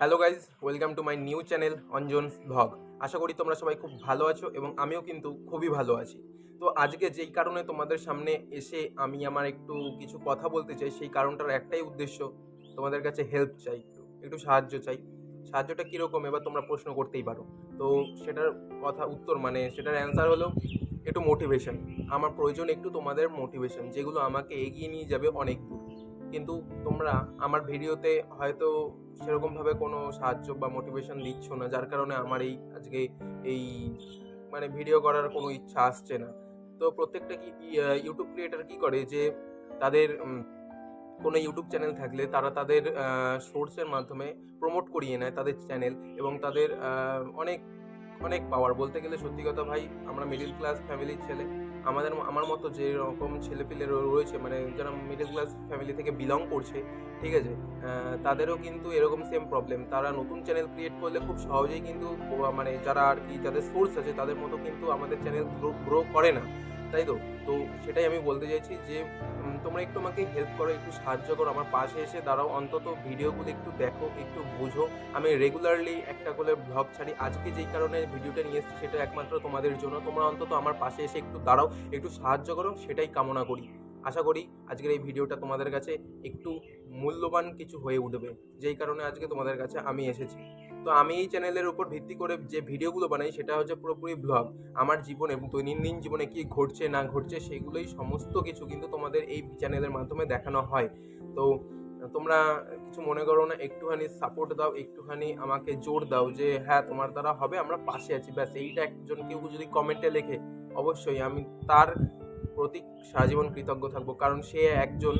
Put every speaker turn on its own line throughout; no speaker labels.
Hello guys, welcome to my new channel Anjan's vlog. আশা করি তোমরা সবাই খুব ভালো আছো এবং আমিও কিন্তু খুবই ভালো আছি। তো আজকে যেই কারণে তোমাদের সামনে এসে আমি আমার একটু কিছু কথা বলতে চাই, সেই কারণটার একটাই উদ্দেশ্য, তোমাদের কাছে হেল্প চাই, একটু সাহায্য চাই। সাহায্যটা কীরকম এবার তোমরা প্রশ্ন করতেই পারো। তো সেটার উত্তর সেটার অ্যান্সার হলো একটু মোটিভেশন। আমার প্রয়োজন একটু তোমাদের মোটিভেশন, যেগুলো আমাকে এগিয়ে নিয়ে যাবে অনেক দূর। কিন্তু তোমরা আমার ভিডিওতে হয়তো সেরকমভাবে কোনো সাহায্য বা মোটিভেশন দিচ্ছ না, যার কারণে আমার আজকে এই ভিডিও করার কোনো ইচ্ছা আসছে না। তো প্রত্যেকটা ইউটিউব ক্রিয়েটর কি করে যে তাদের কোনো ইউটিউব চ্যানেল থাকলে তারা তাদের সোর্সের মাধ্যমে প্রমোট করিয়ে নেয় তাদের চ্যানেল, এবং তাদের অনেক অনেক পাওয়ার। বলতে গেলে সত্যি কথা ভাই, আমরা মিডল ক্লাস ফ্যামিলির ছেলে। আমার মতো যে রকম ছেলেপিলে রয়েছে, যারা মিডল ক্লাস ফ্যামিলি থেকে বিলং করছে, ঠিক আছে, তাদেরও কিন্তু এরকম সেম প্রবলেম। তারা নতুন চ্যানেল ক্রিয়েট করলে খুব সহজেই কিন্তু যারা আর কি যাদের সোর্স আছে তাদের মতো কিন্তু আমাদের চ্যানেল গ্রো করে না, তাই তো? তো সেটাই আমি বলতে চাইছি যে তোমরা একটু আমাকে হেল্প করো, একটু সাহায্য করো, আমার পাশে এসে দাঁড়াও, অন্তত ভিডিওগুলো একটু দেখো, একটু বুঝো। আমি রেগুলারলি একটা করে ব্লগ ছাড়ি। আজকে যেই কারণে ভিডিওটা নিয়ে এসেছি সেটা একমাত্র তোমাদের জন্য। তোমরা অন্তত আমার পাশে এসে একটু দাঁড়াও, একটু সাহায্য করো, সেটাই কামনা করি। আশা করি আজকের এই ভিডিওটা তোমাদের কাছে একটু মূল্যবান কিছু হয়ে উঠবে, যেই কারণে আজকে তোমাদের কাছে আমি এসেছি। তো আমি এই চ্যানেলের উপর ভিত্তি করে যে ভিডিওগুলো বানাই সেটা হচ্ছে পুরোপুরি ব্লগ। আমার জীবনে এবং দৈনন্দিন জীবনে কি ঘটছে না ঘটছে সেগুলোই সমস্ত কিছু কিন্তু তোমাদের এই চ্যানেলের মাধ্যমে দেখানো হয়। তো তোমরা কিছু মনে করো না, একটুখানি সাপোর্ট দাও, একটুখানি আমাকে জোর দাও যে হ্যাঁ তোমার দ্বারা হবে, আমরা পাশে আছি। ব্যাস এইটা একজন কেউ যদি কমেন্টে লেখে, অবশ্যই আমি তার প্রতি সারাজীবন কৃতজ্ঞ থাকবো। কারণ সে একজন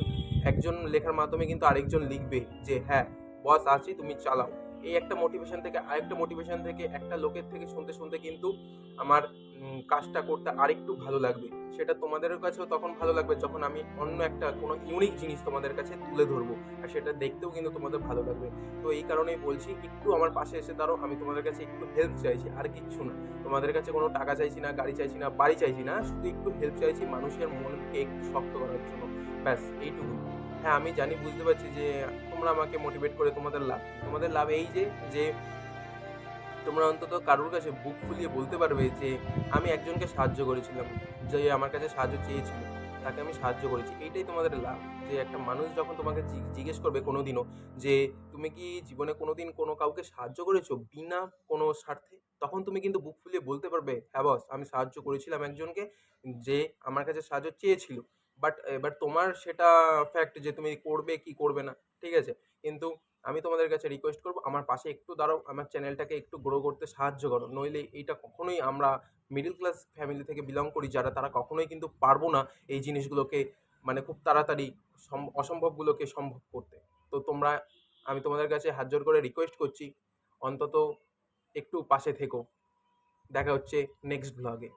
একজন লেখার মাধ্যমে কিন্তু আরেকজন লিখবে যে হ্যাঁ বস আছি, তুমি চালাও। এই একটা মোটিভেশন থেকে আরেকটা মোটিভেশন থেকে একটা লোকের থেকে শুনতে শুনতে কিন্তু আমার কাজটা করতে আরেকটু ভালো লাগবে। সেটা তোমাদের কাছেও তখন ভালো লাগবে যখন আমি অন্য একটা কোনো ইউনিক জিনিস তোমাদের কাছে তুলে ধরবো, আর সেটা দেখতেও কিন্তু তোমাদের ভালো লাগবে। তো এই কারণেই বলছি, একটু আমার পাশে এসে দাঁড়াও। আমি তোমাদের কাছে একটু হেল্প চাইছি, আর কিচ্ছু না। তোমাদের কাছে কোনো টাকা চাইছি না, গাড়ি চাইছি না, বাড়ি চাইছি না, শুধু একটু হেল্প চাইছি মানুষের মনকে একটু শক্ত করার জন্য। ব্যাস এইটুকুই। হ্যাঁ, আমি জানি, বুঝতে পারছি যে তোমরা আমাকে মোটিভেট করে তোমাদের লাভ এই যে তোমরা অন্তত কারোর কাছে বুক ফুলিয়ে বলতে পারবে যে আমি একজনকে সাহায্য করেছিলাম, যে আমার কাছে সাহায্য চেয়েছিল, তাকে আমি সাহায্য করেছি। এইটাই তোমাদের লাভ। যে একটা মানুষ যখন তোমাকে জিজ্ঞেস করবে কোনোদিনও যে তুমি কি জীবনে কোনোদিন কোনো কাউকে সাহায্য করেছো বিনা কোনো স্বার্থে, তখন তুমি কিন্তু বুক ফুলিয়ে বলতে পারবে হ্যাঁ বস, আমি সাহায্য করেছিলাম একজনকে, যে আমার কাছে সাহায্য চেয়েছিল। বাট এবার তোমার সেটা ফ্যাক্ট যে তুমি করবে কি করবে না, ঠিক আছে? কিন্তু আমি তোমাদের কাছে রিকোয়েস্ট করবো, আমার পাশে একটু দাঁড়াও, আমার চ্যানেলটাকে একটু গ্রো করতে সাহায্য করো। নইলে এইটা কখনোই আমরা মিডল ক্লাস ফ্যামিলি থেকে বিলং করি যারা, তারা কখনোই কিন্তু পারবো না এই জিনিসগুলোকে খুব তাড়াতাড়ি অসম্ভবগুলোকে সম্ভব করতে। তো আমি তোমাদের কাছে হাত জোর করে রিকোয়েস্ট করছি, অন্তত একটু পাশে থেকো। দেখা হচ্ছে নেক্সট ব্লগে।